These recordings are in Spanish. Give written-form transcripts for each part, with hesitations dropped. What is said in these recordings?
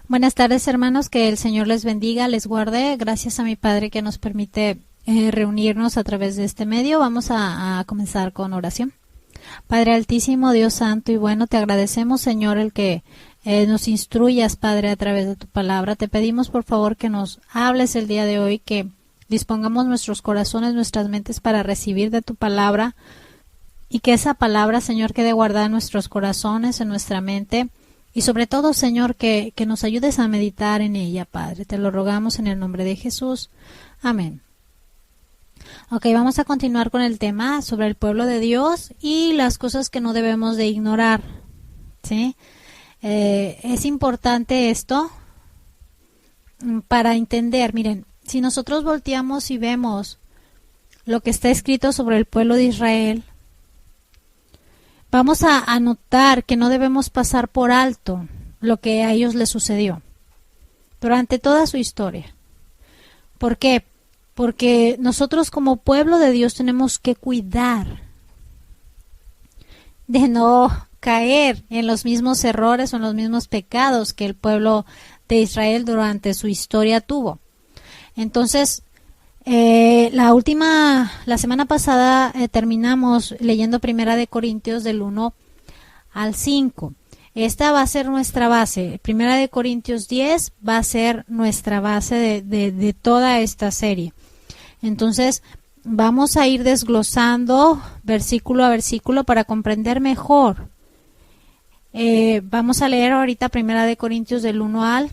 Buenas tardes, hermanos, que el Señor les bendiga, les guarde. Gracias a mi Padre que nos permite reunirnos a través de este medio. Vamos a comenzar con oración. Padre Altísimo, Dios Santo y bueno, te agradecemos, Señor, el que nos instruyas, Padre, a través de tu palabra. Te pedimos, por favor, que nos hables el día de hoy, que dispongamos nuestros corazones, nuestras mentes para recibir de tu palabra y que esa palabra, Señor, quede guardada en nuestros corazones, en nuestra mente. Y sobre todo, Señor, que nos ayudes a meditar en ella, Padre. Te lo rogamos en el nombre de Jesús. Amén. Ok, vamos a continuar con el tema sobre el pueblo de Dios y las cosas que no debemos de ignorar. ¿Sí? Es importante esto para entender. Miren, si nosotros volteamos y vemos lo que está escrito sobre el pueblo de Israel, vamos a notar que no debemos pasar por alto lo que a ellos les sucedió durante toda su historia. ¿Por qué? Porque nosotros como pueblo de Dios tenemos que cuidar de no caer en los mismos errores o en los mismos pecados que el pueblo de Israel durante su historia tuvo. Entonces, la semana pasada terminamos leyendo Primera de Corintios del 1 al 5. Esta va a ser nuestra base. Primera de Corintios 10 va a ser nuestra base de toda esta serie. Entonces, vamos a ir desglosando versículo a versículo para comprender mejor. Vamos a leer ahorita Primera de Corintios del 1 al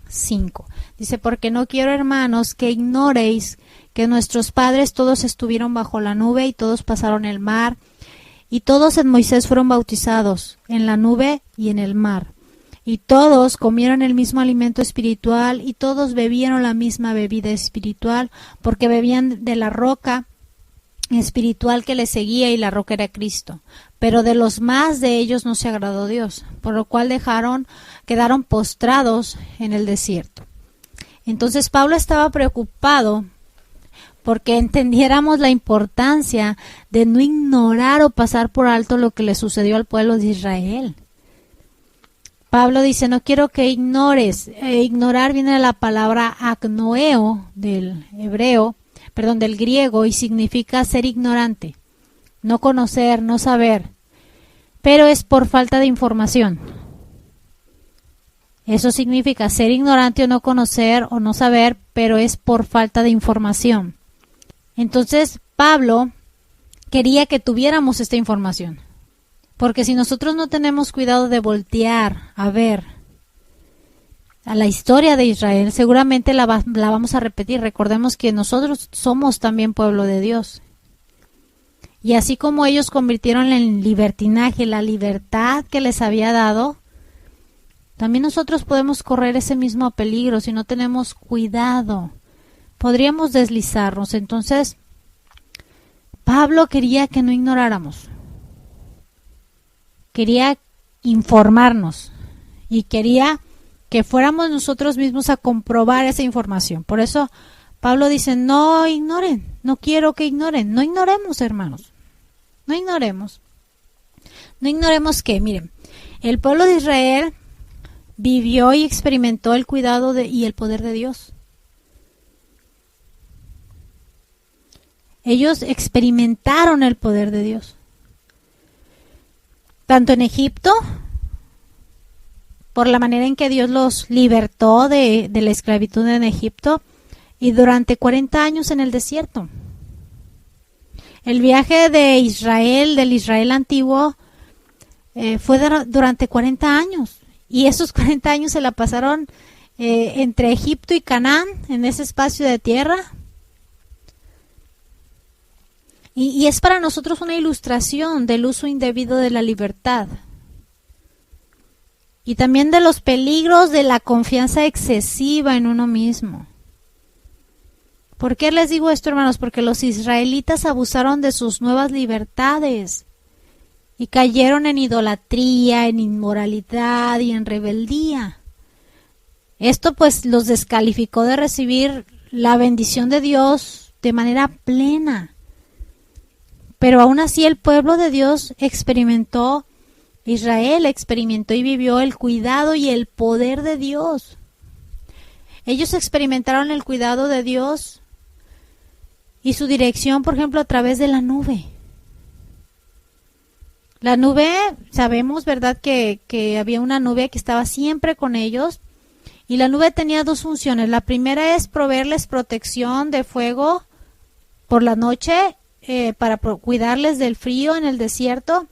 5. Dice, porque no quiero, hermanos, que ignoréis que nuestros padres todos estuvieron bajo la nube y todos pasaron el mar, y todos en Moisés fueron bautizados en la nube y en el mar, y todos comieron el mismo alimento espiritual, y todos bebieron la misma bebida espiritual, porque bebían de la roca espiritual que les seguía, y la roca era Cristo. Pero de los más de ellos no se agradó Dios, por lo cual quedaron postrados en el desierto. Entonces Pablo estaba preocupado porque entendiéramos la importancia de no ignorar o pasar por alto lo que le sucedió al pueblo de Israel. Pablo dice, no quiero que ignores. Ignorar viene de la palabra agnoeo del griego, y significa ser ignorante, no conocer, no saber, pero es por falta de información. Eso significa ser ignorante o no conocer o no saber, pero es por falta de información. Entonces, Pablo quería que tuviéramos esta información, porque si nosotros no tenemos cuidado de voltear a ver a la historia de Israel, seguramente la vamos a repetir. Recordemos que nosotros somos también pueblo de Dios. Y así como ellos convirtieron en libertinaje la libertad que les había dado, también nosotros podemos correr ese mismo peligro si no tenemos cuidado. Podríamos deslizarnos. Entonces, Pablo quería que no ignoráramos. Quería informarnos y quería que fuéramos nosotros mismos a comprobar esa información. Por eso Pablo dice, no ignoren, no quiero que ignoren. No ignoremos, hermanos. No ignoremos. No ignoremos que, miren, el pueblo de Israel vivió y experimentó el cuidado y el poder de Dios. Ellos experimentaron el poder de Dios. Tanto en Egipto, por la manera en que Dios los libertó de la esclavitud en Egipto, y durante 40 años en el desierto. El viaje de Israel, del Israel antiguo, fue durante 40 años. Y esos 40 años se la pasaron entre Egipto y Canaán, en ese espacio de tierra. Y es para nosotros una ilustración del uso indebido de la libertad. Y también de los peligros de la confianza excesiva en uno mismo. ¿Por qué les digo esto, hermanos? Porque los israelitas abusaron de sus nuevas libertades y cayeron en idolatría, en inmoralidad y en rebeldía. Esto pues los descalificó de recibir la bendición de Dios de manera plena. Pero aún así el pueblo de Dios Israel experimentó y vivió el cuidado y el poder de Dios. Ellos experimentaron el cuidado de Dios y su dirección, por ejemplo, a través de la nube. La nube, sabemos, ¿verdad?, que había una nube que estaba siempre con ellos. Y la nube tenía dos funciones. La primera es proveerles protección de fuego por la noche, para cuidarles del frío en el desierto,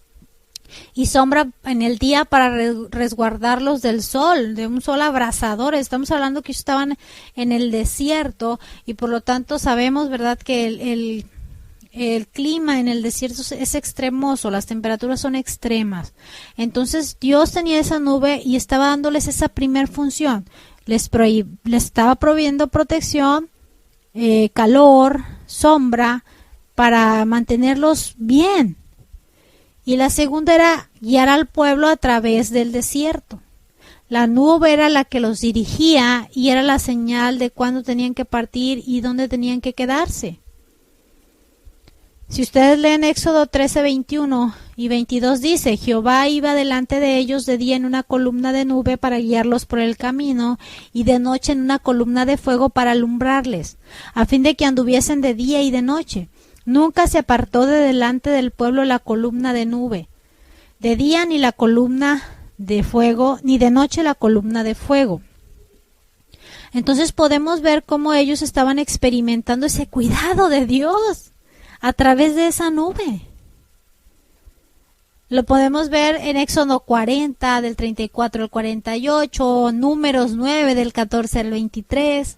y sombra en el día para resguardarlos del sol, de un sol abrasador. Estamos hablando que ellos estaban en el desierto y por lo tanto sabemos, ¿verdad?, que el clima en el desierto es extremoso, las temperaturas son extremas. Entonces Dios tenía esa nube y estaba dándoles esa primer función. Les estaba proveyendo protección, calor, sombra, para mantenerlos bien. Y la segunda era guiar al pueblo a través del desierto. La nube era la que los dirigía y era la señal de cuándo tenían que partir y dónde tenían que quedarse. Si ustedes leen Éxodo 13, 21 y 22, dice: Jehová iba delante de ellos de día en una columna de nube para guiarlos por el camino, y de noche en una columna de fuego para alumbrarles, a fin de que anduviesen de día y de noche. Nunca se apartó de delante del pueblo la columna de nube, de día ni la columna de fuego, ni de noche la columna de fuego. Entonces podemos ver cómo ellos estaban experimentando ese cuidado de Dios a través de esa nube. Lo podemos ver en Éxodo 40, del 34 al 48, Números 9, del 14 al 23.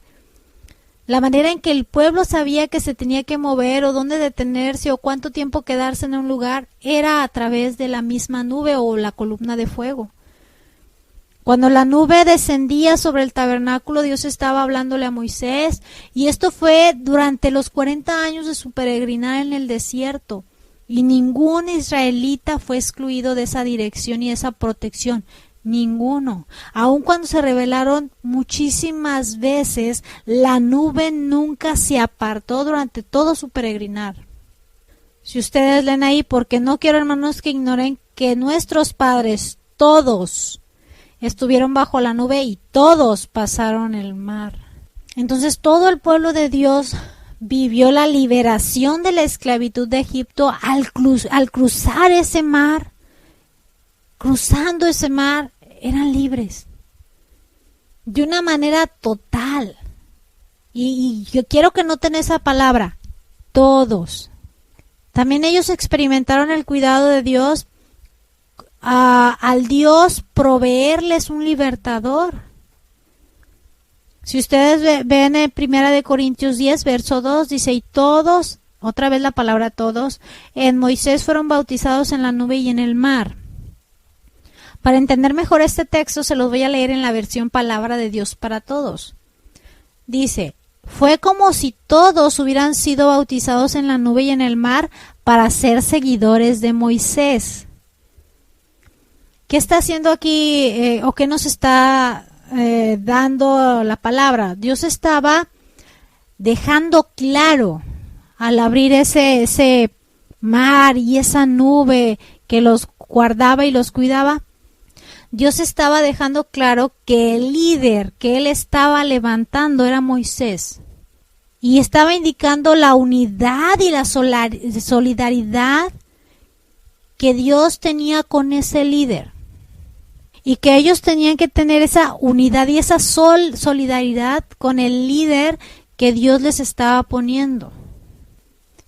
La manera en que el pueblo sabía que se tenía que mover o dónde detenerse o cuánto tiempo quedarse en un lugar era a través de la misma nube o la columna de fuego. Cuando la nube descendía sobre el tabernáculo, Dios estaba hablándole a Moisés, y esto fue durante los 40 años de su peregrinar en el desierto, y ningún israelita fue excluido de esa dirección y esa protección. Ninguno. Aun cuando se rebelaron muchísimas veces, la nube nunca se apartó durante todo su peregrinar. Si ustedes leen ahí, porque no quiero, hermanos, que ignoren que nuestros padres, todos, estuvieron bajo la nube y todos pasaron el mar. Entonces todo el pueblo de Dios vivió la liberación de la esclavitud de Egipto al cruzar ese mar. Cruzando ese mar, eran libres de una manera total. Y yo quiero que noten esa palabra, todos. También ellos experimentaron el cuidado de Dios, al Dios proveerles un libertador. Si ustedes ven en 1 Corintios 10, verso 2, dice: y todos, otra vez la palabra todos, en Moisés fueron bautizados en la nube y en el mar. Para entender mejor este texto, se los voy a leer en la versión Palabra de Dios para Todos. Dice: fue como si todos hubieran sido bautizados en la nube y en el mar para ser seguidores de Moisés. ¿Qué está haciendo aquí o qué nos está dando la palabra? Dios estaba dejando claro, al abrir ese mar y esa nube que los guardaba y los cuidaba, Dios estaba dejando claro que el líder que él estaba levantando era Moisés. Y estaba indicando la unidad y la solidaridad que Dios tenía con ese líder. Y que ellos tenían que tener esa unidad y esa solidaridad con el líder que Dios les estaba poniendo.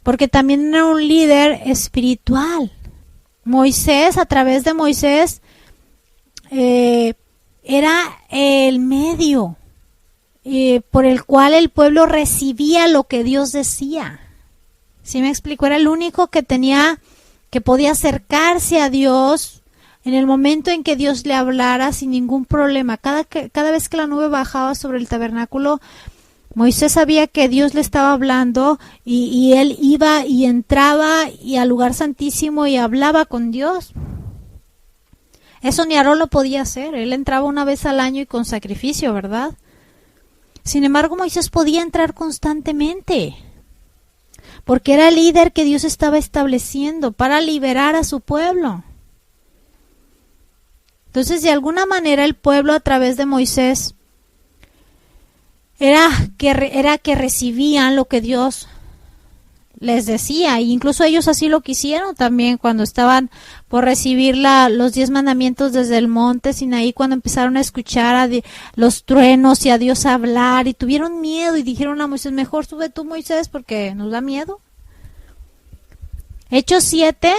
Porque también era un líder espiritual. Moisés, a través de Moisés, era el medio por el cual el pueblo recibía lo que Dios decía. ¿Sí me explico? Era el único que podía acercarse a Dios en el momento en que Dios le hablara sin ningún problema. Cada vez que la nube bajaba sobre el tabernáculo, Moisés sabía que Dios le estaba hablando y él iba y entraba al lugar santísimo y hablaba con Dios. Eso ni Aarón lo podía hacer. Él entraba una vez al año y con sacrificio, ¿verdad? Sin embargo, Moisés podía entrar constantemente, porque era el líder que Dios estaba estableciendo para liberar a su pueblo. Entonces, de alguna manera, el pueblo, a través de Moisés, era que recibían lo que Dios les decía, e incluso ellos así lo quisieron también cuando estaban por recibir los 10 mandamientos desde el monte Sinaí, cuando empezaron a escuchar los truenos y a Dios hablar, y tuvieron miedo y dijeron a Moisés: mejor sube tú, Moisés, porque nos da miedo. Hechos 7,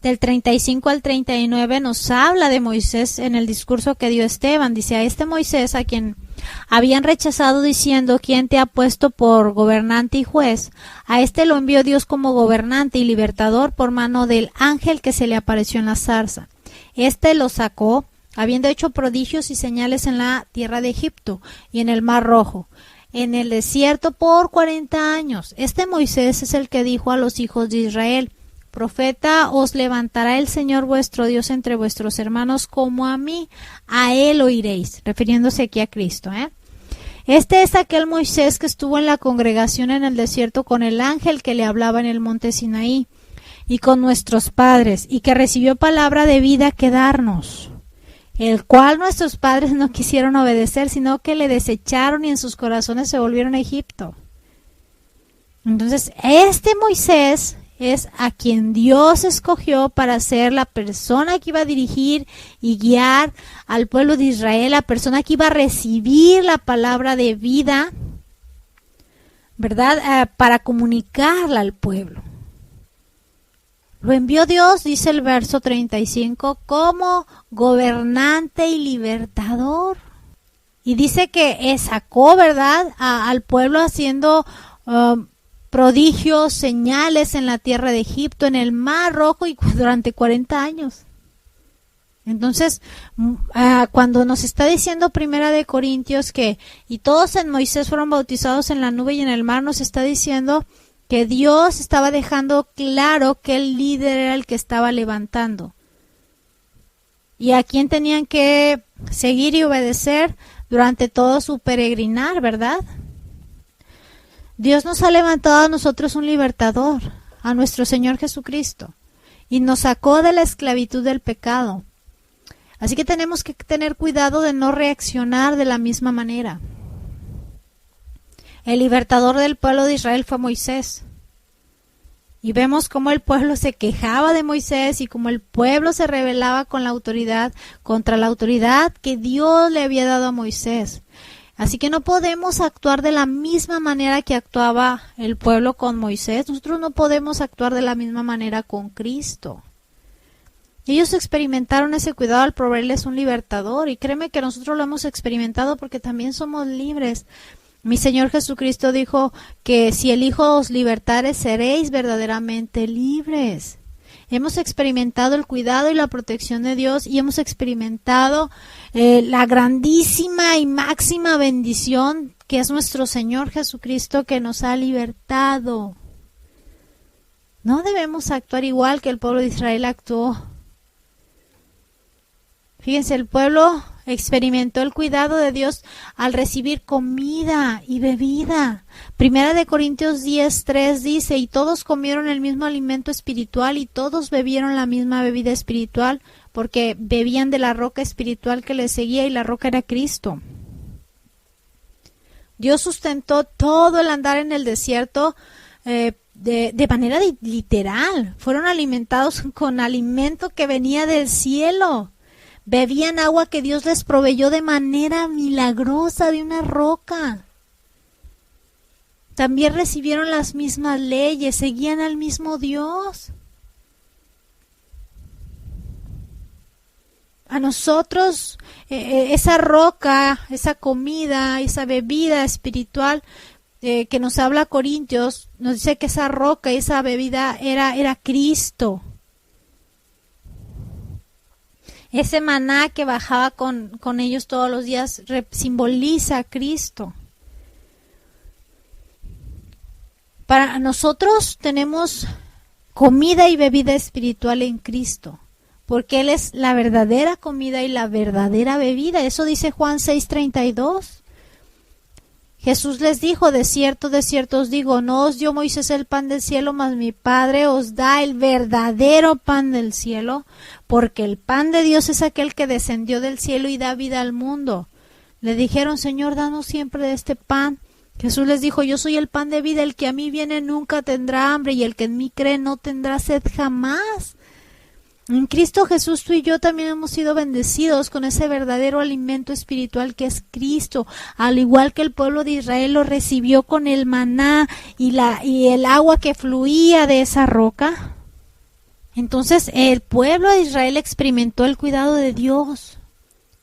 del 35 al 39, nos habla de Moisés en el discurso que dio Esteban. Dice: a este Moisés, a quien habían rechazado diciendo: ¿quién te ha puesto por gobernante y juez? A este lo envió Dios como gobernante y libertador por mano del ángel que se le apareció en la zarza. Este lo sacó, habiendo hecho prodigios y señales en la tierra de Egipto y en el Mar Rojo, en el desierto por 40 años. Este Moisés es el que dijo a los hijos de Israel: profeta os levantará el Señor vuestro Dios entre vuestros hermanos como a mí, a él oiréis, refiriéndose aquí a Cristo. Este es aquel Moisés que estuvo en la congregación en el desierto con el ángel que le hablaba en el monte Sinaí, y con nuestros padres, y que recibió palabra de vida que darnos, el cual nuestros padres no quisieron obedecer, sino que le desecharon y en sus corazones se volvieron a Egipto. Entonces, este Moisés es a quien Dios escogió para ser la persona que iba a dirigir y guiar al pueblo de Israel, la persona que iba a recibir la palabra de vida, ¿verdad? Para comunicarla al pueblo. Lo envió Dios, dice el verso 35, como gobernante y libertador. Y dice que sacó, ¿verdad?, al pueblo haciendo prodigios, señales en la tierra de Egipto, en el Mar Rojo, y durante 40 años. Entonces, cuando nos está diciendo Primera de Corintios que y todos en Moisés fueron bautizados en la nube y en el mar, nos está diciendo que Dios estaba dejando claro que el líder era el que estaba levantando. Y a quién tenían que seguir y obedecer durante todo su peregrinar, ¿verdad? Dios nos ha levantado a nosotros un libertador, a nuestro Señor Jesucristo, y nos sacó de la esclavitud del pecado. Así que tenemos que tener cuidado de no reaccionar de la misma manera. El libertador del pueblo de Israel fue Moisés. Y vemos cómo el pueblo se quejaba de Moisés y cómo el pueblo se rebelaba con la autoridad, contra la autoridad que Dios le había dado a Moisés. Así que no podemos actuar de la misma manera que actuaba el pueblo con Moisés. Nosotros no podemos actuar de la misma manera con Cristo. Ellos experimentaron ese cuidado al proveerles un libertador, y créeme que nosotros lo hemos experimentado porque también somos libres. Mi Señor Jesucristo dijo que si el Hijo os libertare, seréis verdaderamente libres. Hemos experimentado el cuidado y la protección de Dios, y hemos experimentado la grandísima y máxima bendición que es nuestro Señor Jesucristo, que nos ha libertado. No debemos actuar igual que el pueblo de Israel actuó. Fíjense, el pueblo experimentó el cuidado de Dios al recibir comida y bebida. Primera de Corintios 10:3 dice: y todos comieron el mismo alimento espiritual y todos bebieron la misma bebida espiritual, porque bebían de la roca espiritual que les seguía, y la roca era Cristo. Dios sustentó todo el andar en el desierto de manera literal. Fueron alimentados con alimento que venía del cielo. Bebían agua que Dios les proveyó de manera milagrosa de una roca. También recibieron las mismas leyes, seguían al mismo Dios. A nosotros, esa roca, esa comida, esa bebida espiritual que nos habla Corintios, nos dice que esa roca y esa bebida era Cristo. Ese maná que bajaba con ellos todos los días simboliza a Cristo. Para nosotros tenemos comida y bebida espiritual en Cristo, porque Él es la verdadera comida y la verdadera bebida. Eso dice Juan 6:32. Jesús les dijo: de cierto os digo, no os dio Moisés el pan del cielo, mas mi Padre os da el verdadero pan del cielo, porque el pan de Dios es aquel que descendió del cielo y da vida al mundo. Le dijeron, Señor, danos siempre de este pan. Jesús les dijo, yo soy el pan de vida, el que a mí viene nunca tendrá hambre y el que en mí cree no tendrá sed jamás. En Cristo Jesús tú y yo también hemos sido bendecidos con ese verdadero alimento espiritual que es Cristo, al igual que el pueblo de Israel lo recibió con el maná y el agua que fluía de esa roca. Entonces el pueblo de Israel experimentó el cuidado de Dios,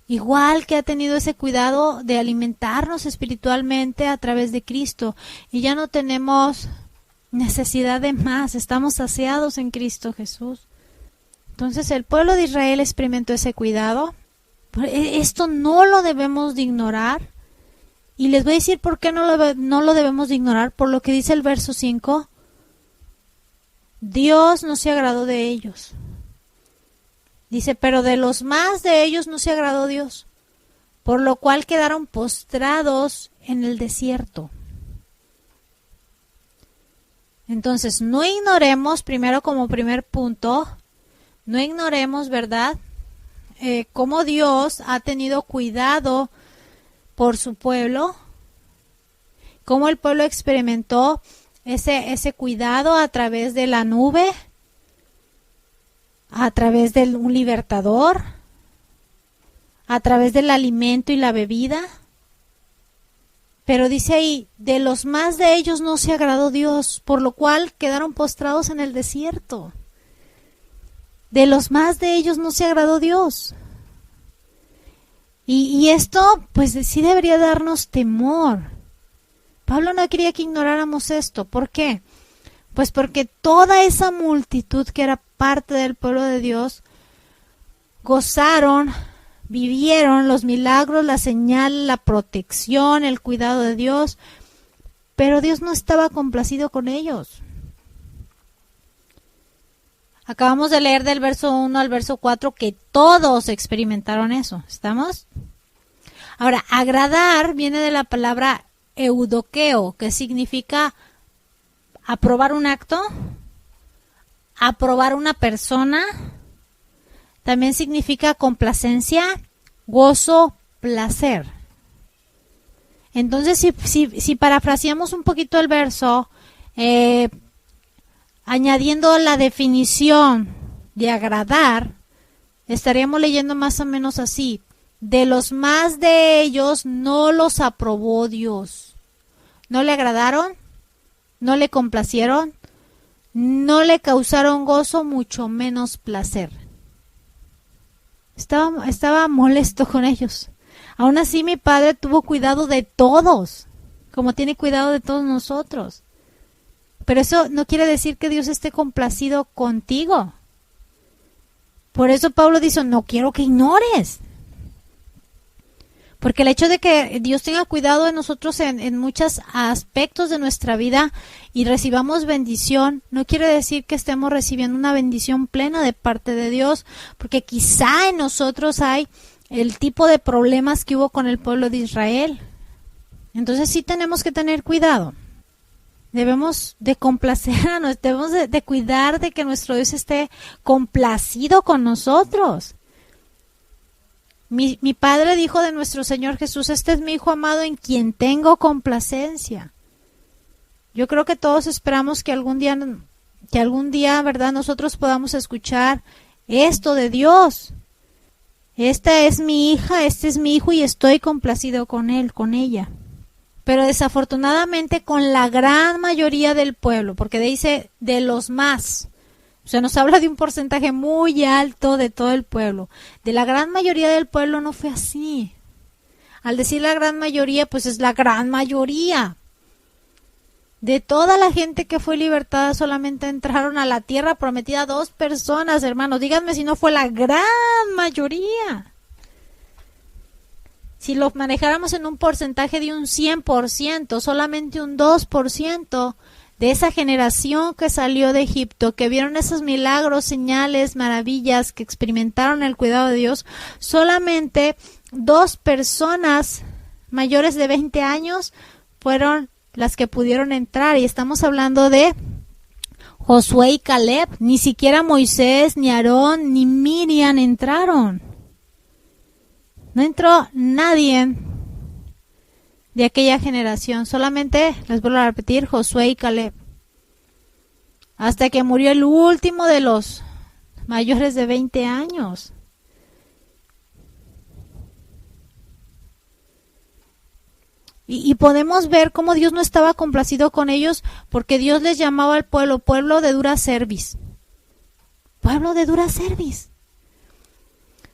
igual que ha tenido ese cuidado de alimentarnos espiritualmente a través de Cristo, y ya no tenemos necesidad de más, estamos saciados en Cristo Jesús. Entonces el pueblo de Israel experimentó ese cuidado. Esto no lo debemos de ignorar. Y les voy a decir por qué no lo debemos de ignorar. Por lo que dice el verso 5. Dios no se agradó de ellos. Dice, pero de los más de ellos no se agradó Dios. Por lo cual quedaron postrados en el desierto. Entonces no ignoremos, primero como primer punto, no ignoremos, ¿verdad? Cómo Dios ha tenido cuidado por su pueblo, cómo el pueblo experimentó ese cuidado a través de la nube, a través de un libertador, a través del alimento y la bebida. Pero dice ahí, de los más de ellos no se agradó Dios, por lo cual quedaron postrados en el desierto. De los más de ellos no se agradó Dios. Y esto, pues sí debería darnos temor. Pablo no quería que ignoráramos esto. ¿Por qué? Pues porque toda esa multitud que era parte del pueblo de Dios gozaron, vivieron los milagros, la señal, la protección, el cuidado de Dios, pero Dios no estaba complacido con ellos. Acabamos de leer del verso 1 al verso 4 que todos experimentaron eso. ¿Estamos? Ahora, agradar viene de la palabra eudoqueo, que significa aprobar un acto, aprobar una persona. También significa complacencia, gozo, placer. Entonces, si parafraseamos un poquito el verso, añadiendo la definición de agradar, estaríamos leyendo más o menos así. De los más de ellos no los aprobó Dios. No le agradaron, no le complacieron, no le causaron gozo, mucho menos placer. Estaba molesto con ellos. Aún así mi Padre tuvo cuidado de todos, como tiene cuidado de todos nosotros. Pero eso no quiere decir que Dios esté complacido contigo. Por eso Pablo dice, no quiero que ignores. Porque el hecho de que Dios tenga cuidado de nosotros en muchos aspectos de nuestra vida y recibamos bendición, no quiere decir que estemos recibiendo una bendición plena de parte de Dios, porque quizá en nosotros hay el tipo de problemas que hubo con el pueblo de Israel. Entonces sí tenemos que tener cuidado. Debemos de complacer debemos de cuidar de que nuestro Dios esté complacido con nosotros. Mi Padre dijo de nuestro Señor Jesús, este es mi Hijo amado en quien tengo complacencia. Yo creo que todos esperamos que algún día, ¿verdad?, nosotros podamos escuchar esto de Dios. Esta es mi hija, este es mi hijo y estoy complacido con él, con ella. Pero desafortunadamente con la gran mayoría del pueblo, porque dice de los más. O sea, nos habla de un porcentaje muy alto de todo el pueblo. De la gran mayoría del pueblo no fue así. Al decir la gran mayoría, pues es la gran mayoría. De toda la gente que fue libertada, solamente entraron a la tierra prometida 2 personas, hermanos. Díganme si no fue la gran mayoría. Si lo manejáramos en un porcentaje de un 100%, solamente un 2%, de esa generación que salió de Egipto, que vieron esos milagros, señales, maravillas, que experimentaron el cuidado de Dios, solamente 2 personas mayores de 20 años fueron las que pudieron entrar. Y estamos hablando de Josué y Caleb. Ni siquiera Moisés, ni Aarón, ni Miriam entraron. No entró nadie de aquella generación. Solamente, les vuelvo a repetir, Josué y Caleb. Hasta que murió el último de los mayores de 20 años. Y podemos ver cómo Dios no estaba complacido con ellos, porque Dios les llamaba al pueblo, pueblo de dura cerviz. Pueblo de dura cerviz.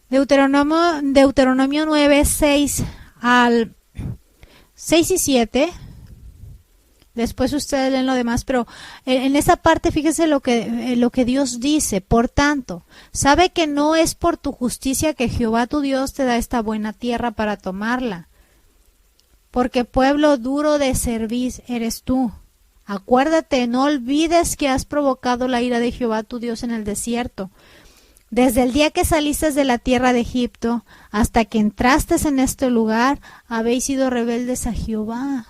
Deuteronomio 9, 6 al 6 y 7. Después ustedes leen lo demás, pero en esa parte fíjese lo que Dios dice. Por tanto, sabe que no es por tu justicia que Jehová tu Dios te da esta buena tierra para tomarla, porque pueblo duro de cerviz eres tú. Acuérdate, no olvides que has provocado la ira de Jehová tu Dios en el desierto. Desde el día que saliste de la tierra de Egipto hasta que entraste en este lugar, habéis sido rebeldes a Jehová.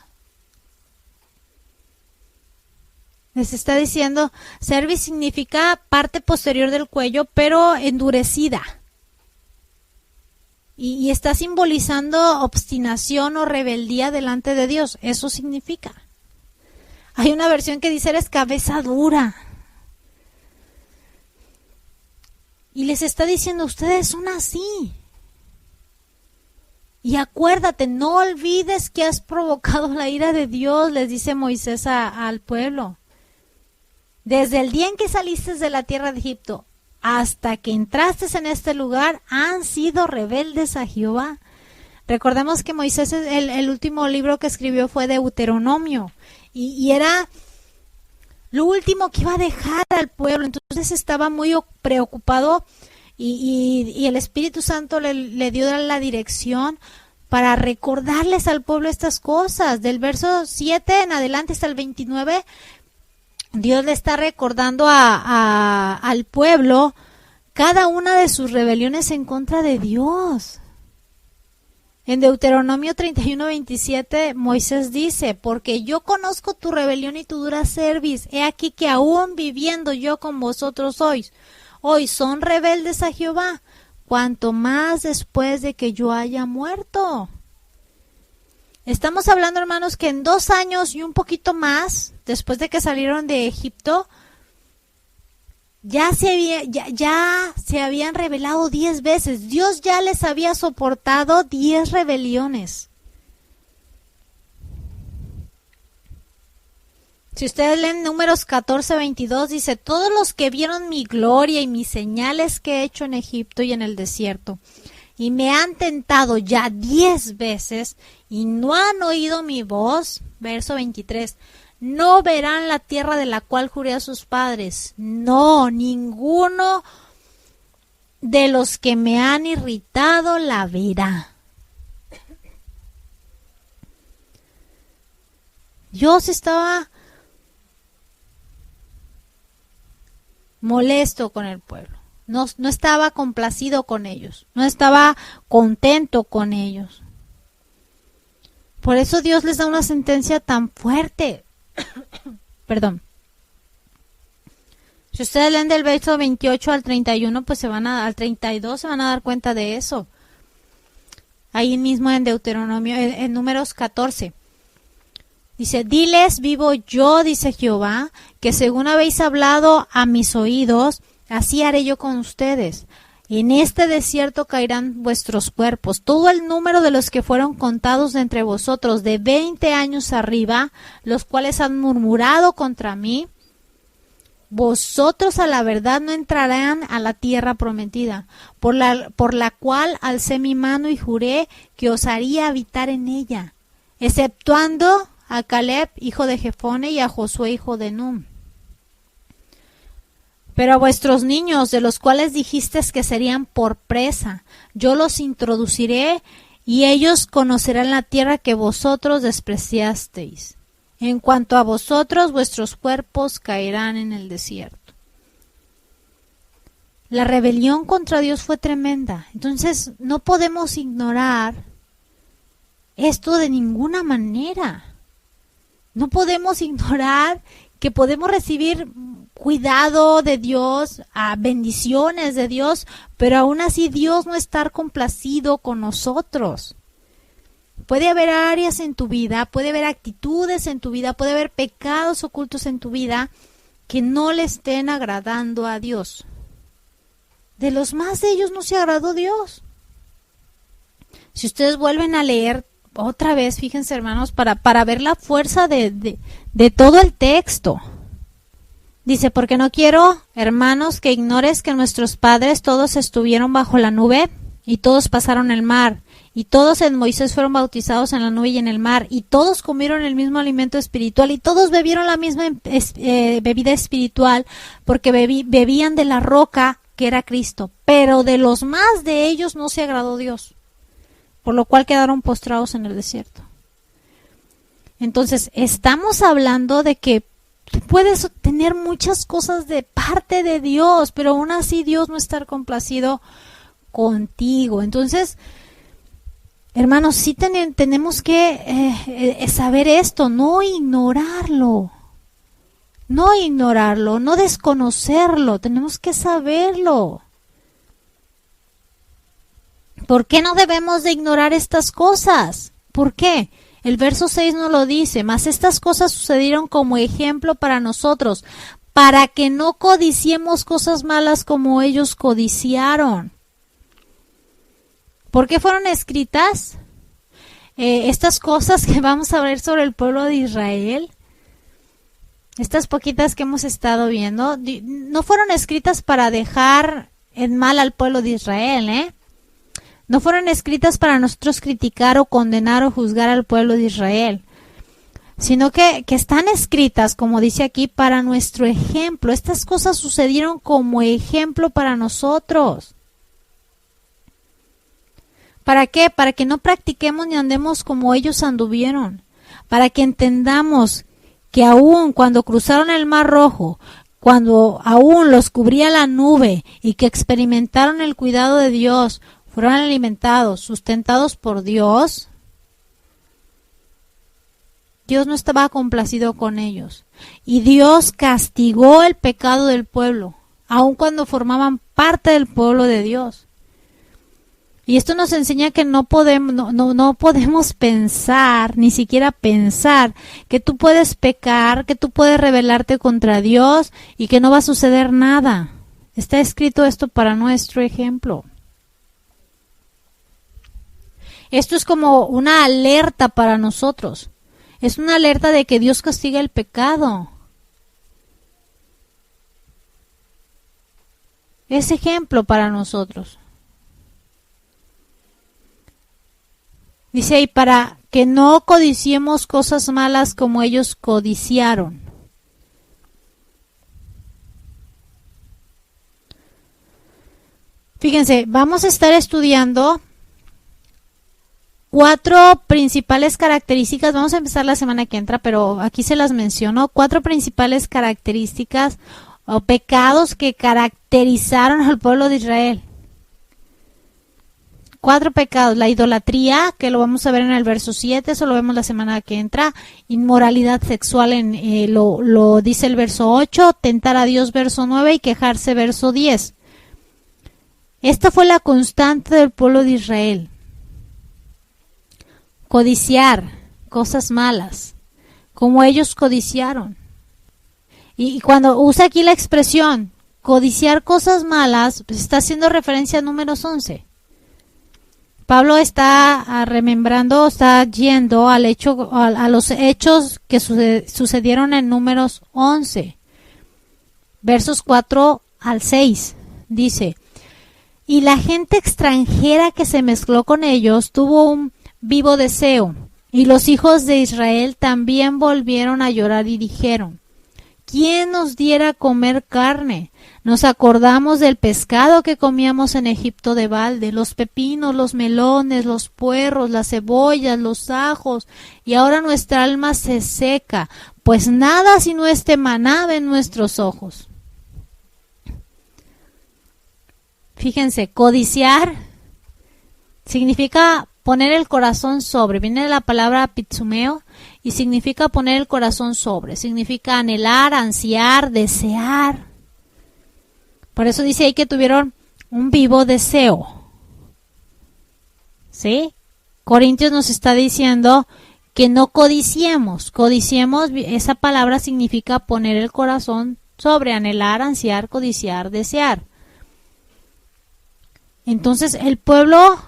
Les está diciendo, cerviz significa parte posterior del cuello, pero endurecida. Y está simbolizando obstinación o rebeldía delante de Dios. Eso significa. Hay una versión que dice, eres cabeza dura. Y les está diciendo, ustedes son así. Y acuérdate, no olvides que has provocado la ira de Dios, les dice Moisés al pueblo. Desde el día en que saliste de la tierra de Egipto hasta que entraste en este lugar, han sido rebeldes a Jehová. Recordemos que Moisés, el último libro que escribió fue Deuteronomio, y era lo último que iba a dejar al pueblo. Entonces estaba muy preocupado y el Espíritu Santo le dio la dirección para recordarles al pueblo estas cosas. Del verso 7 en adelante hasta el 29, Dios le está recordando al pueblo cada una de sus rebeliones en contra de Dios. En Deuteronomio 31:27, Moisés dice, porque yo conozco tu rebelión y tu dura cerviz. He aquí que aún viviendo yo con vosotros hoy son rebeldes a Jehová, cuanto más después de que yo haya muerto. Estamos hablando, hermanos, que en 2 años y un poquito más, después de que salieron de Egipto, ya se habían rebelado 10 veces. Dios ya les había soportado 10 rebeliones. Si ustedes leen Números 14:22, dice, todos los que vieron mi gloria y mis señales que he hecho en Egipto y en el desierto, y me han tentado ya 10 veces, y no han oído mi voz, verso 23, no verán la tierra de la cual juré a sus padres. No, ninguno de los que me han irritado la verá. Dios estaba molesto con el pueblo. No estaba complacido con ellos. No estaba contento con ellos. Por eso Dios les da una sentencia tan fuerte. Perdón. Si ustedes leen del verso 28 al 31, pues al 32 se van a dar cuenta de eso. Ahí mismo en Deuteronomio, en Números 14. Dice, diles, vivo yo, dice Jehová, que según habéis hablado a mis oídos, así haré yo con ustedes. En este desierto caerán vuestros cuerpos. Todo el número de los que fueron contados de entre vosotros de 20 años arriba, los cuales han murmurado contra mí, vosotros a la verdad no entrarán a la tierra prometida, por la cual alcé mi mano y juré que os haría habitar en ella, exceptuando a Caleb, hijo de Jefone, y a Josué, hijo de Nun. Pero a vuestros niños, de los cuales dijisteis que serían por presa, yo los introduciré, y ellos conocerán la tierra que vosotros despreciasteis. En cuanto a vosotros, vuestros cuerpos caerán en el desierto. La rebelión contra Dios fue tremenda. Entonces, no podemos ignorar esto de ninguna manera. No podemos ignorar que podemos recibir cuidado de Dios, bendiciones de Dios, pero aún así Dios no está complacido con nosotros. Puede haber áreas en tu vida, puede haber actitudes en tu vida, puede haber pecados ocultos en tu vida que no le estén agradando a Dios. De los más de ellos no se agradó Dios. Si ustedes vuelven a leer otra vez, fíjense hermanos, para ver la fuerza de todo el texto. Dice, porque no quiero, hermanos, que ignores que nuestros padres todos estuvieron bajo la nube y todos pasaron el mar. Y todos en Moisés fueron bautizados en la nube y en el mar. Y todos comieron el mismo alimento espiritual. Y todos bebieron la misma bebida espiritual, porque bebían de la roca que era Cristo. Pero de los más de ellos no se agradó Dios, por lo cual quedaron postrados en el desierto. Entonces, estamos hablando de que tú puedes tener muchas cosas de parte de Dios, pero aún así Dios no está complacido contigo. Entonces, hermanos, sí tenemos que saber esto, no ignorarlo, no desconocerlo, tenemos que saberlo. ¿Por qué no debemos de ignorar estas cosas? ¿Por qué? El verso 6 nos lo dice, mas estas cosas sucedieron como ejemplo para nosotros, para que no codiciemos cosas malas como ellos codiciaron. ¿Por qué fueron escritas estas cosas que vamos a ver sobre el pueblo de Israel? Estas poquitas que hemos estado viendo, no fueron escritas para dejar en mal al pueblo de Israel, No fueron escritas para nosotros criticar o condenar o juzgar al pueblo de Israel, sino que están escritas, como dice aquí, para nuestro ejemplo. Estas cosas sucedieron como ejemplo para nosotros. ¿Para qué? Para que no practiquemos ni andemos como ellos anduvieron. Para que entendamos que aún cuando cruzaron el Mar Rojo, cuando aún los cubría la nube y que experimentaron el cuidado de Dios, fueron alimentados, sustentados por Dios, Dios no estaba complacido con ellos. Y Dios castigó el pecado del pueblo, aun cuando formaban parte del pueblo de Dios. Y esto nos enseña que no podemos pensar, ni siquiera pensar, que tú puedes pecar, que tú puedes rebelarte contra Dios y que no va a suceder nada. Está escrito esto para nuestro ejemplo. Esto es como una alerta para nosotros. Es una alerta de que Dios castiga el pecado. Es ejemplo para nosotros. Dice ahí, para que no codiciemos cosas malas como ellos codiciaron. Fíjense, vamos a estar estudiando 4 principales características. Vamos a empezar la semana que entra, pero aquí se las menciono. 4 principales características o pecados que caracterizaron al pueblo de Israel. 4 pecados: la idolatría, que lo vamos a ver en el verso 7, eso lo vemos la semana que entra. Inmoralidad sexual, lo dice el verso 8, tentar a Dios, verso 9, y quejarse, verso 10. Esta fue la constante del pueblo de Israel. Codiciar cosas malas, como ellos codiciaron. Y cuando usa aquí la expresión codiciar cosas malas, pues está haciendo referencia a Números 11. Pablo está remembrando, está yendo a los hechos que sucedieron en Números 11, versos 4 al 6. Dice, y la gente extranjera que se mezcló con ellos tuvo un vivo deseo, y los hijos de Israel también volvieron a llorar y dijeron, ¿quién nos diera a comer carne? Nos acordamos del pescado que comíamos en Egipto de balde, los pepinos, los melones, los puerros, las cebollas, los ajos, y ahora nuestra alma se seca, pues nada sino este maná ven nuestros ojos. Fíjense, codiciar significa poner el corazón sobre. Viene de la palabra pitsumeo y significa poner el corazón sobre. Significa anhelar, ansiar, desear. Por eso dice ahí que tuvieron un vivo deseo. ¿Sí? Corintios nos está diciendo que no codiciemos. Codiciemos, esa palabra significa poner el corazón sobre, anhelar, ansiar, codiciar, desear. Entonces el pueblo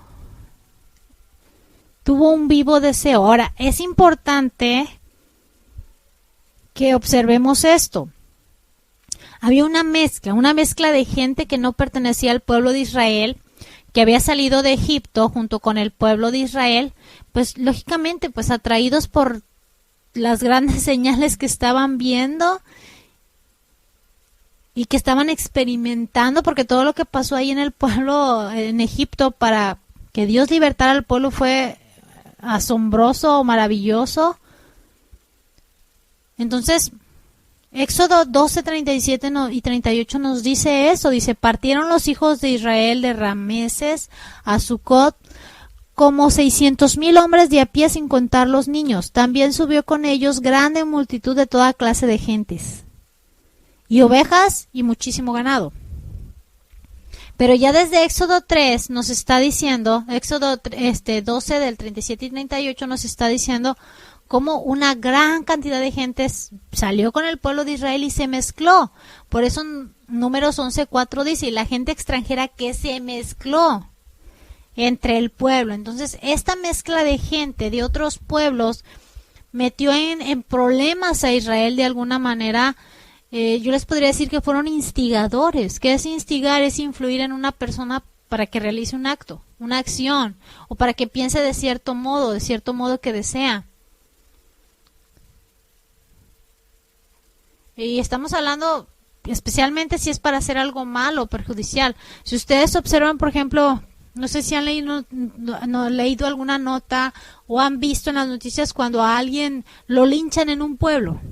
tuvo un vivo deseo. Ahora, es importante que observemos esto. Había una mezcla de gente que no pertenecía al pueblo de Israel, que había salido de Egipto junto con el pueblo de Israel, pues lógicamente pues atraídos por las grandes señales que estaban viendo y que estaban experimentando, porque todo lo que pasó ahí en el pueblo, en Egipto, para que Dios libertara al pueblo fue asombroso, maravilloso. Entonces, Éxodo 12, 37 y 38 nos dice eso. Dice, partieron los hijos de Israel de Rameses a Sucot como 600,000 hombres de a pie sin contar los niños. También subió con ellos grande multitud de toda clase de gentes, y ovejas y muchísimo ganado. Pero ya desde Éxodo 3 nos está diciendo, Éxodo 12 del 37 y 38 nos está diciendo cómo una gran cantidad de gente salió con el pueblo de Israel y se mezcló. Por eso Números 11:4 dice, y la gente extranjera que se mezcló entre el pueblo. Entonces, esta mezcla de gente de otros pueblos metió en problemas a Israel de alguna manera. Yo les podría decir que fueron instigadores. ¿Qué es instigar? Es influir en una persona para que realice un acto, una acción, o para que piense de cierto modo que desea. Y estamos hablando especialmente si es para hacer algo malo o perjudicial. Si ustedes observan, por ejemplo, no sé si han leído alguna nota o han visto en las noticias cuando a alguien lo linchan en un pueblo,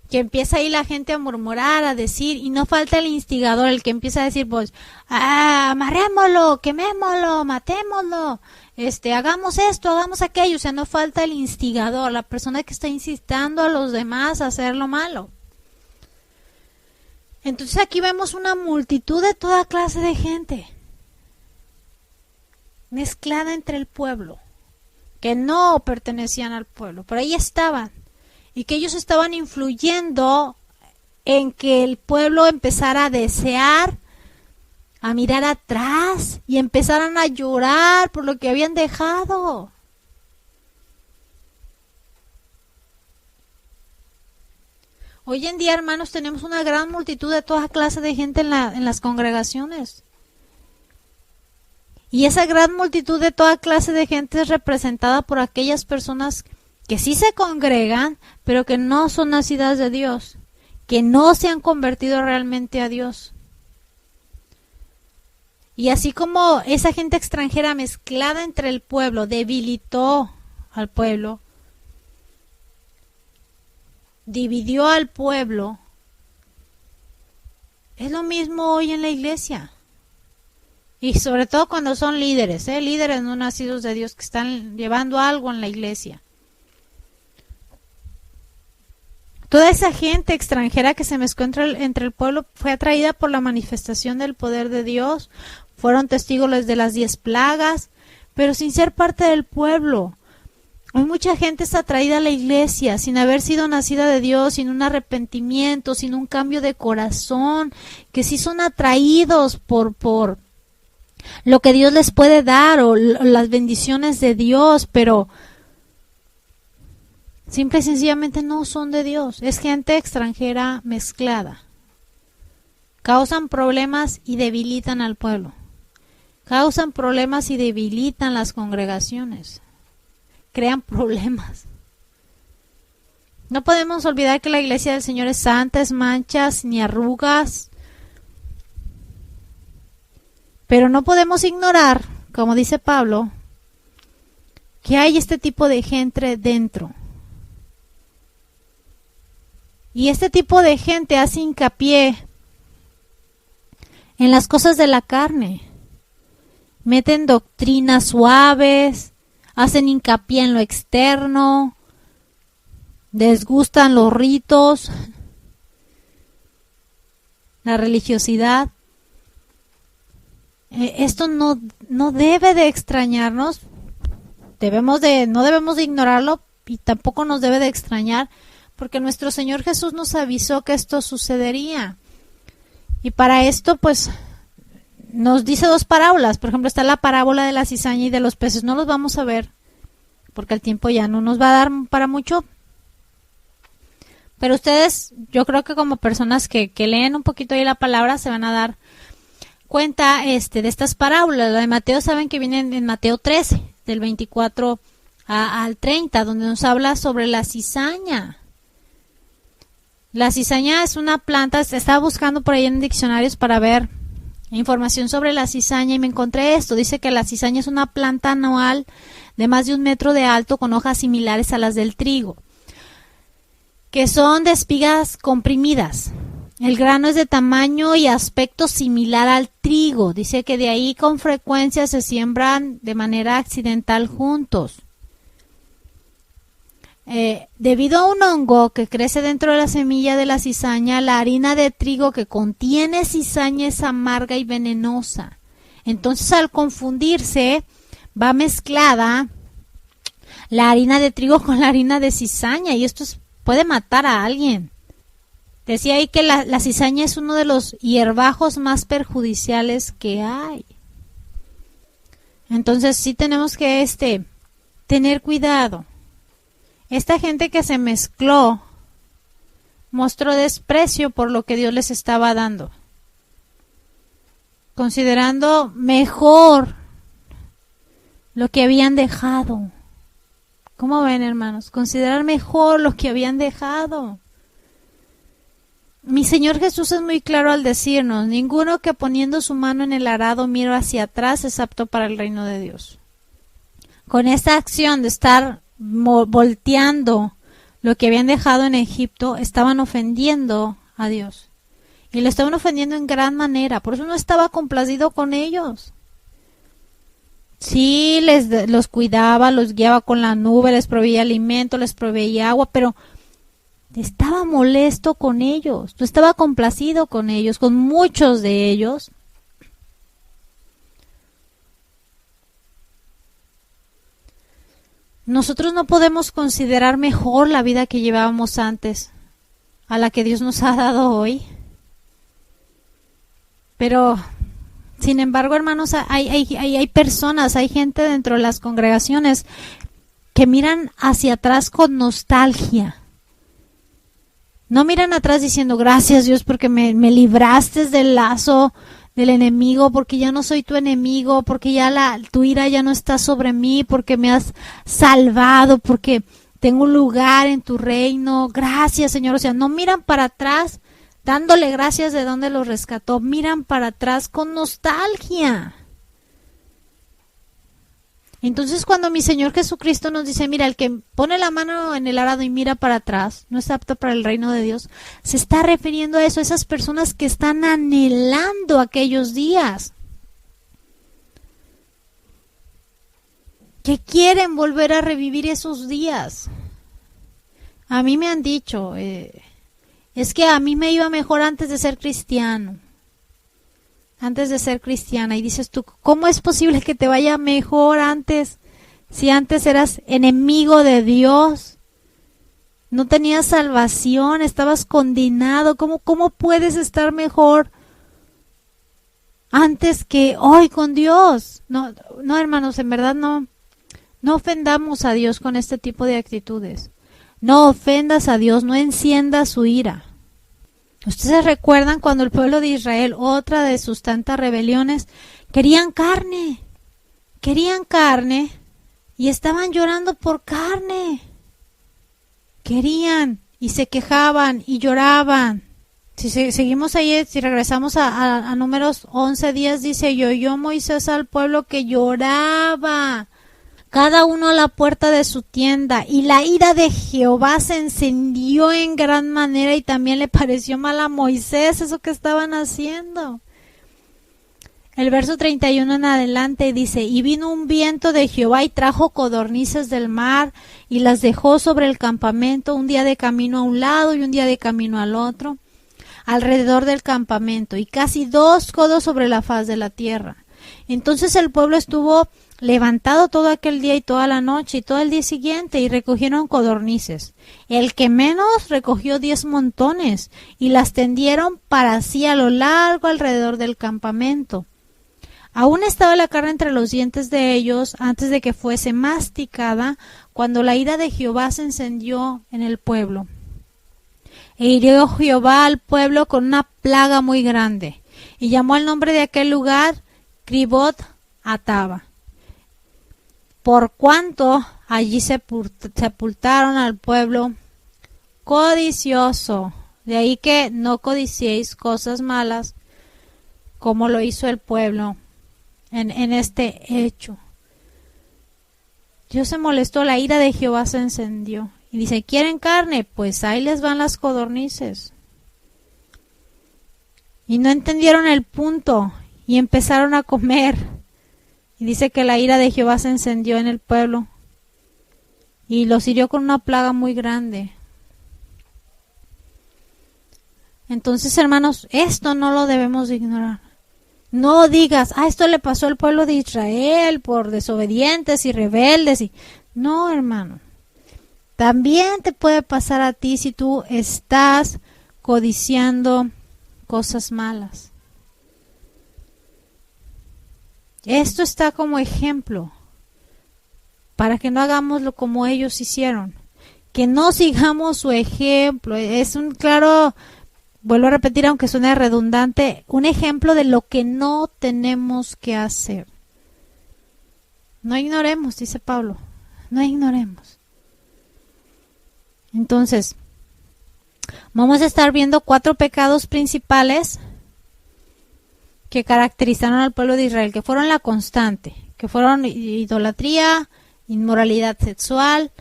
que empieza ahí la gente a murmurar, a decir, y no falta el instigador, el que empieza a decir, pues, amarrémoslo, quemémoslo, matémoslo, hagamos esto, hagamos aquello. O sea, no falta el instigador, la persona que está incitando a los demás a hacer lo malo. Entonces aquí vemos una multitud de toda clase de gente mezclada entre el pueblo, que no pertenecían al pueblo, pero ahí estaban. Y que ellos estaban influyendo en que el pueblo empezara a desear, a mirar atrás y empezaran a llorar por lo que habían dejado. Hoy en día, hermanos, tenemos una gran multitud de toda clase de gente en las congregaciones. Y esa gran multitud de toda clase de gente es representada por aquellas personas que sí se congregan, pero que no son nacidas de Dios, que no se han convertido realmente a Dios. Y así como esa gente extranjera mezclada entre el pueblo debilitó al pueblo, dividió al pueblo, es lo mismo hoy en la iglesia. Y sobre todo cuando son líderes, líderes no nacidos de Dios que están llevando algo en la iglesia. Toda esa gente extranjera que se mezcló entre el pueblo fue atraída por la manifestación del poder de Dios, fueron testigos de las 10 plagas, pero sin ser parte del pueblo. Hoy mucha gente es atraída a la iglesia sin haber sido nacida de Dios, sin un arrepentimiento, sin un cambio de corazón, que sí son atraídos por lo que Dios les puede dar o las bendiciones de Dios, pero simple y sencillamente no son de Dios. Es gente extranjera mezclada. Causan problemas y debilitan al pueblo. Causan problemas y debilitan las congregaciones. Crean problemas. No podemos olvidar que la iglesia del Señor es santa, es manchas ni arrugas. Pero no podemos ignorar, como dice Pablo, que hay este tipo de gente dentro. Y este tipo de gente hace hincapié en las cosas de la carne. Meten doctrinas suaves, hacen hincapié en lo externo, desgustan los ritos, la religiosidad. Esto no debe de extrañarnos, no debemos de ignorarlo y tampoco nos debe de extrañar, porque nuestro Señor Jesús nos avisó que esto sucedería. Y para esto, pues, nos dice dos parábolas. Por ejemplo, está la parábola de la cizaña y de los peces. No los vamos a ver, porque el tiempo ya no nos va a dar para mucho. Pero ustedes, yo creo que como personas que leen un poquito ahí la palabra, se van a dar cuenta de estas parábolas. La de Mateo, saben que viene en Mateo 13, del 24 al 30, donde nos habla sobre la cizaña. La cizaña es una planta, estaba buscando por ahí en diccionarios para ver información sobre la cizaña y me encontré esto. Dice que la cizaña es una planta anual de más de 1 metro de alto con hojas similares a las del trigo, que son de espigas comprimidas. El grano es de tamaño y aspecto similar al trigo. Dice que de ahí con frecuencia se siembran de manera accidental juntos. Debido a un hongo que crece dentro de la semilla de la cizaña, la harina de trigo que contiene cizaña es amarga y venenosa. Entonces, al confundirse, va mezclada la harina de trigo con la harina de cizaña y esto puede matar a alguien. Decía ahí que la cizaña es uno de los hierbajos más perjudiciales que hay. Entonces, sí tenemos que tener cuidado. Esta gente que se mezcló mostró desprecio por lo que Dios les estaba dando, considerando mejor lo que habían dejado. ¿Cómo ven, hermanos? Considerar mejor lo que habían dejado. Mi Señor Jesús es muy claro al decirnos: ninguno que poniendo su mano en el arado mira hacia atrás es apto para el reino de Dios. Con esta acción de estar volteando lo que habían dejado en Egipto, estaban ofendiendo a Dios. Y lo estaban ofendiendo en gran manera. Por eso no estaba complacido con ellos. Sí, los cuidaba, los guiaba con la nube, les proveía alimento, les proveía agua, pero estaba molesto con ellos. No estaba complacido con ellos, con muchos de ellos. Nosotros no podemos considerar mejor la vida que llevábamos antes a la que Dios nos ha dado hoy. Pero, sin embargo, hermanos, hay personas, hay gente dentro de las congregaciones que miran hacia atrás con nostalgia. No miran atrás diciendo: gracias Dios porque me libraste del lazo del enemigo, porque ya no soy tu enemigo, porque ya tu ira ya no está sobre mí, porque me has salvado, porque tengo un lugar en tu reino. Gracias, Señor. O sea, no miran para atrás dándole gracias de donde los rescató, miran para atrás con nostalgia. Entonces, cuando mi Señor Jesucristo nos dice: mira, el que pone la mano en el arado y mira para atrás no es apto para el reino de Dios, se está refiriendo a eso, a esas personas que están anhelando aquellos días, que quieren volver a revivir esos días. A mí me han dicho, es que a mí me iba mejor antes de ser cristiano. Antes de ser cristiana. Y dices tú: ¿cómo es posible que te vaya mejor antes? Si antes eras enemigo de Dios, no tenías salvación, estabas condenado. ¿Cómo puedes estar mejor antes que hoy con Dios? No, hermanos, en verdad no ofendamos a Dios con este tipo de actitudes. No ofendas a Dios, no enciendas su ira. Ustedes recuerdan cuando el pueblo de Israel, otra de sus tantas rebeliones, querían carne y estaban llorando por carne. Querían y se quejaban y lloraban. Si seguimos ahí, si regresamos a Números 11:10, dice: y oyó Moisés al pueblo que lloraba, cada uno a la puerta de su tienda, y la ira de Jehová se encendió en gran manera, y también le pareció mal a Moisés eso que estaban haciendo. El verso 31 en adelante dice: y vino un viento de Jehová y trajo codornices del mar, y las dejó sobre el campamento, un día de camino a un lado y un día de camino al otro, alrededor del campamento, y casi 2 codos sobre la faz de la tierra. Entonces el pueblo estuvo levantado todo aquel día y toda la noche y todo el día siguiente, y recogieron codornices. El que menos recogió 10 montones, y las tendieron para sí a lo largo alrededor del campamento. Aún estaba la carne entre los dientes de ellos antes de que fuese masticada, cuando la ira de Jehová se encendió en el pueblo. E hirió Jehová al pueblo con una plaga muy grande, y llamó el nombre de aquel lugar Cribot Ataba, por cuanto allí sepultaron al pueblo codicioso. De ahí que no codiciéis cosas malas, como lo hizo el pueblo en este hecho. Dios se molestó, la ira de Jehová se encendió. Y dice, ¿quieren carne? Pues ahí les van las codornices. Y no entendieron el punto y empezaron a comer. Y dice que la ira de Jehová se encendió en el pueblo y los hirió con una plaga muy grande. Entonces, hermanos, esto no lo debemos de ignorar. No digas, esto le pasó al pueblo de Israel por desobedientes y rebeldes. No, hermano. También te puede pasar a ti si tú estás codiciando cosas malas. Esto está como ejemplo para que no hagamos lo como ellos hicieron, que no sigamos su ejemplo. Es un claro, vuelvo a repetir aunque suene redundante, un ejemplo de lo que no tenemos que hacer. No ignoremos, dice Pablo, no ignoremos. Entonces, vamos a estar viendo 4 pecados principales que caracterizaron al pueblo de Israel, que fueron la constante, que fueron idolatría, inmoralidad sexual,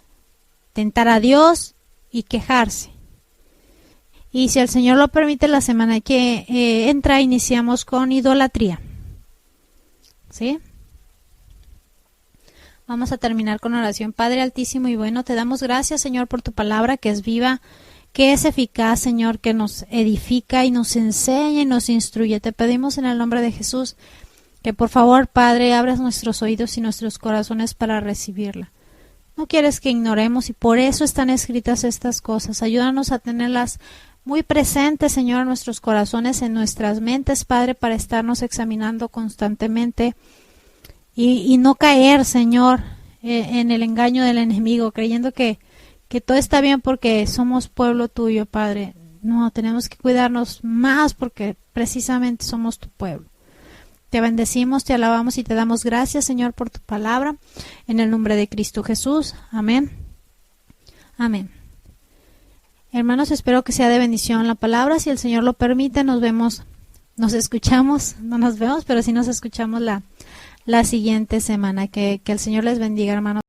tentar a Dios y quejarse. Y si el Señor lo permite, la semana que entra iniciamos con idolatría. ¿Sí? Vamos a terminar con oración. Padre altísimo y bueno, te damos gracias, Señor, por tu palabra que es viva, que es eficaz, Señor, que nos edifica y nos enseña y nos instruye. Te pedimos en el nombre de Jesús que por favor, Padre, abras nuestros oídos y nuestros corazones para recibirla. No quieres que ignoremos y por eso están escritas estas cosas. Ayúdanos a tenerlas muy presentes, Señor, en nuestros corazones, en nuestras mentes, Padre, para estarnos examinando constantemente y no caer, Señor, en el engaño del enemigo, creyendo que todo está bien porque somos pueblo tuyo, Padre. No, tenemos que cuidarnos más porque precisamente somos tu pueblo. Te bendecimos, te alabamos y te damos gracias, Señor, por tu palabra. En el nombre de Cristo Jesús. Amén. Amén. Hermanos, espero que sea de bendición la palabra. Si el Señor lo permite, nos escuchamos, no nos vemos, pero sí nos escuchamos la siguiente semana. Que el Señor les bendiga, hermanos.